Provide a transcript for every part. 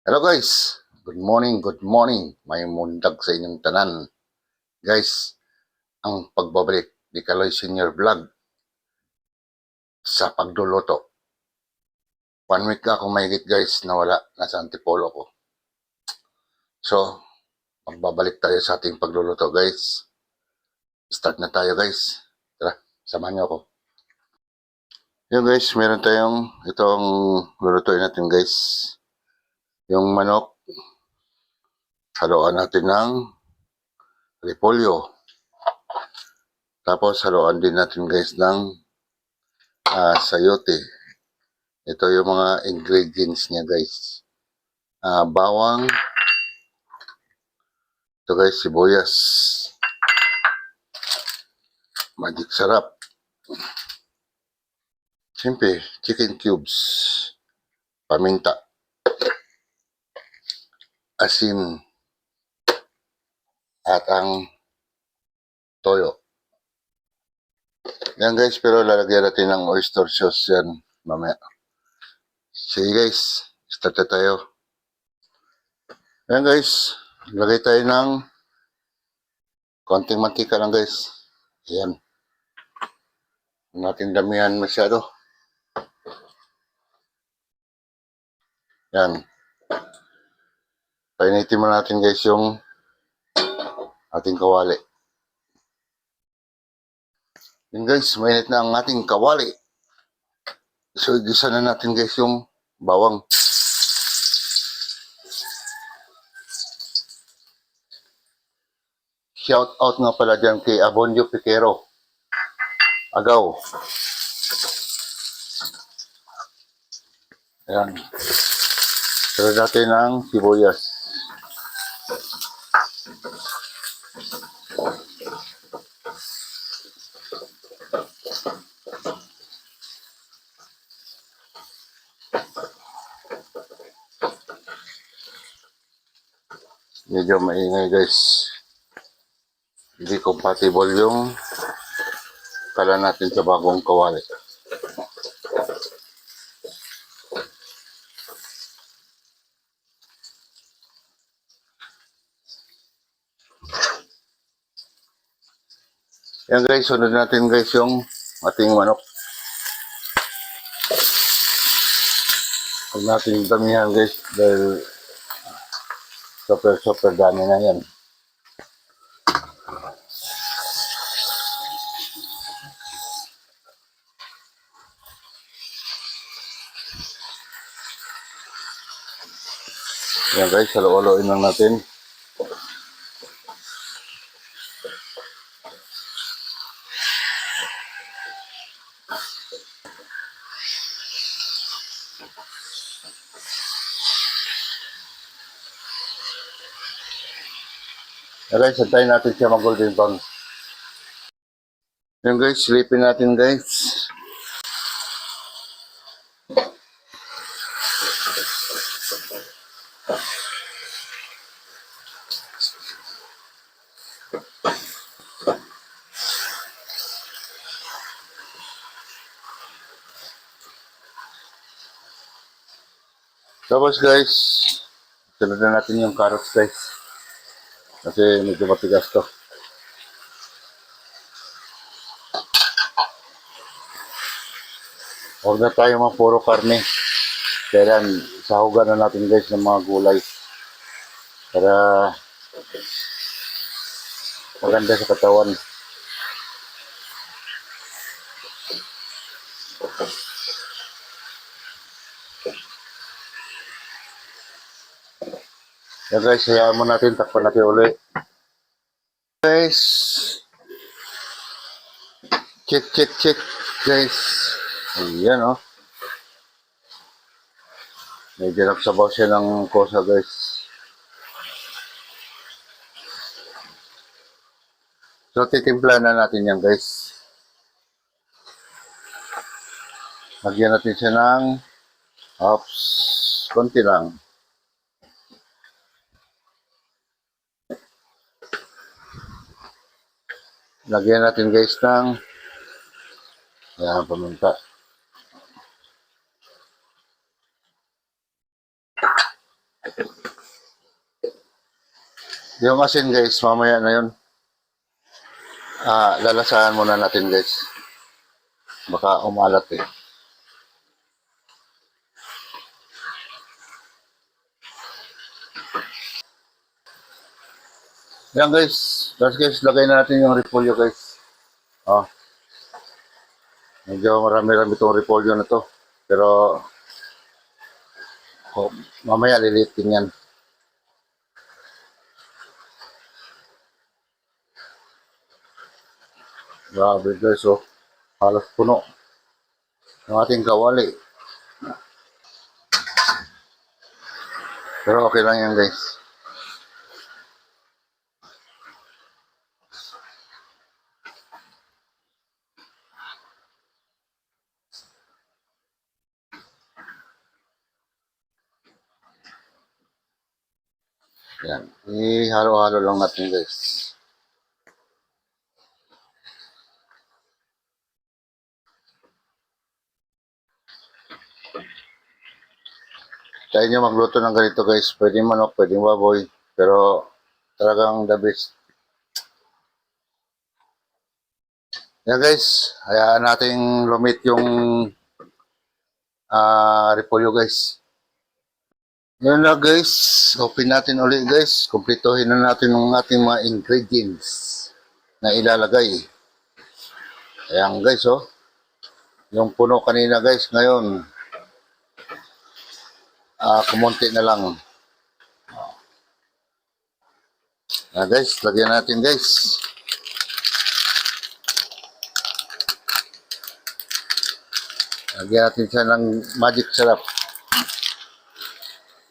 Hello guys, good morning. May mundag sa inyong tanan. Guys, ang pagbabalik ni Kaloy Senior Vlog sa pagluluto. 1 week na akong mahigit guys na wala, nasa Antipolo ko. So, magbabalik tayo sa ating pagluluto guys. Start na tayo guys. Tara, samahan niyo ako. Yung guys, meron tayong itong lulutuin natin guys. Yung manok, haluan natin ng repolyo. Tapos haluan din natin guys ng sayote. Ito yung mga ingredients niya guys. Bawang. Ito guys, sibuyas. Magic sarap. Siyempre, chicken cubes. Paminta. Asin. At ang toyo. Yan guys, pero lalagyan natin ng oyster sauce yan mamaya. Sige guys, start na tayo. Yan guys, lagay tayo ng konting mantika lang guys. Ayan. Huwag natin damihan masyado. Yan. Painitin mo natin guys yung ating kawali. Yan guys, mainit na ang ating kawali. So, igisa na natin guys yung bawang. Shout out nga pala dyan kay Abondio Piquero. Agaw. Ayan. Sunod natin ang sibuyas. Medyo maingay guys. Hindi compatible yung kala natin sa bagong kawali. Yan guys, sunod natin guys yung ating manok. Huwag natin damihan guys dahil super dami na yan. Yan guys, halo-haloin lang natin. Yan guys, santayin natin siya mag-golden brown. Yan guys, silipin natin guys. Tapos guys, sunod na natin yung carrots guys. Kasi medyo matigas to. Huwag na tayo mga puro karne. Kaya sahugan na natin guys ng mga gulay. Para maganda sa katawan. Yan guys, hayaan mo natin, takpan natin ulit. Guys, check guys. Ayan oh. Medyo nagsabaw siya ng kosa guys. So titimpla na natin yan guys. Lagyan natin siya ng konti lang. Lagyan natin guys ng ayan, paminta. Yung asin guys, mamaya na yun. Lalasahan muna natin guys. Baka umalat eh. Yan guys. Tapos guys, lagay na natin yung repolyo guys. Oh, medyo marami-rami itong repolyo na to. Pero mamaya lilitin yan. Grabe guys, oh. Halos puno ng ating kawali. Pero okay lang yan guys. Yan. Ihalo-halo lang natin guys. Kaya nyo magluto ng ganito guys. Pwedeng manok, pwedeng baboy. Pero talagang the best. Yan guys. Hayaan natin lumit yung repolyo guys. Yan na guys. Open natin ulit guys. Kumplituhin na natin yung ating mga ingredients na ilalagay. Ayan guys, oh. Yung puno kanina guys, ngayon kumunti na lang. Guys, lagyan natin guys. Lagyan natin siya ng magic sarap.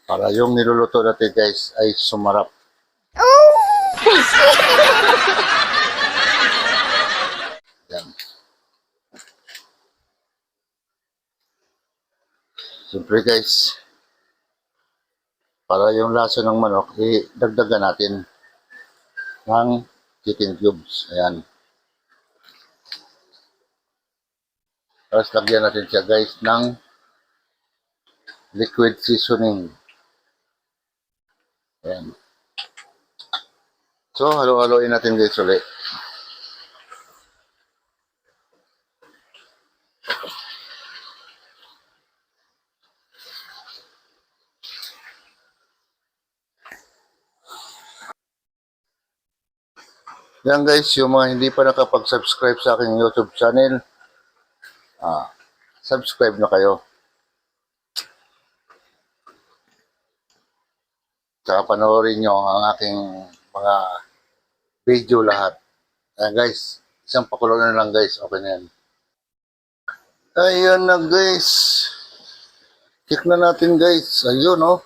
Para yung niluluto natin guys ay sumarap. Yan. Siyempre guys, para yung lasa ng manok, dagdagan natin ng chicken cubes. Ayan. Tapos lagyan natin siya guys ng liquid seasoning. Ayan. So, halo-haloin natin guys ulit. Yan guys, yung mga hindi pa nakapag-subscribe sa aking YouTube channel, subscribe na kayo. Saka panoorin nyo ang aking mga video lahat. Ayan guys, isang pakulo na lang guys, okay na yan. Ayan na guys. Check na natin guys. Ayun oh.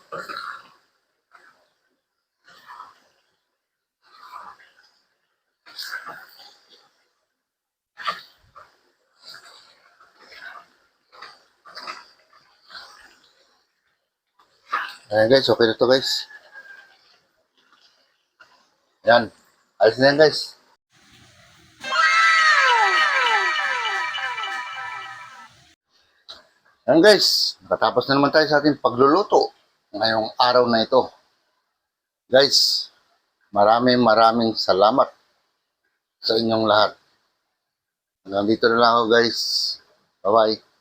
Ayan guys, okay na to guys. Ayan. Alis na yan guys. Ayan guys, nakatapos na naman tayo sa ating pagluluto ngayong araw na ito. Guys, maraming salamat sa inyong lahat. Hanggang dito na lang ako guys. Bye-bye.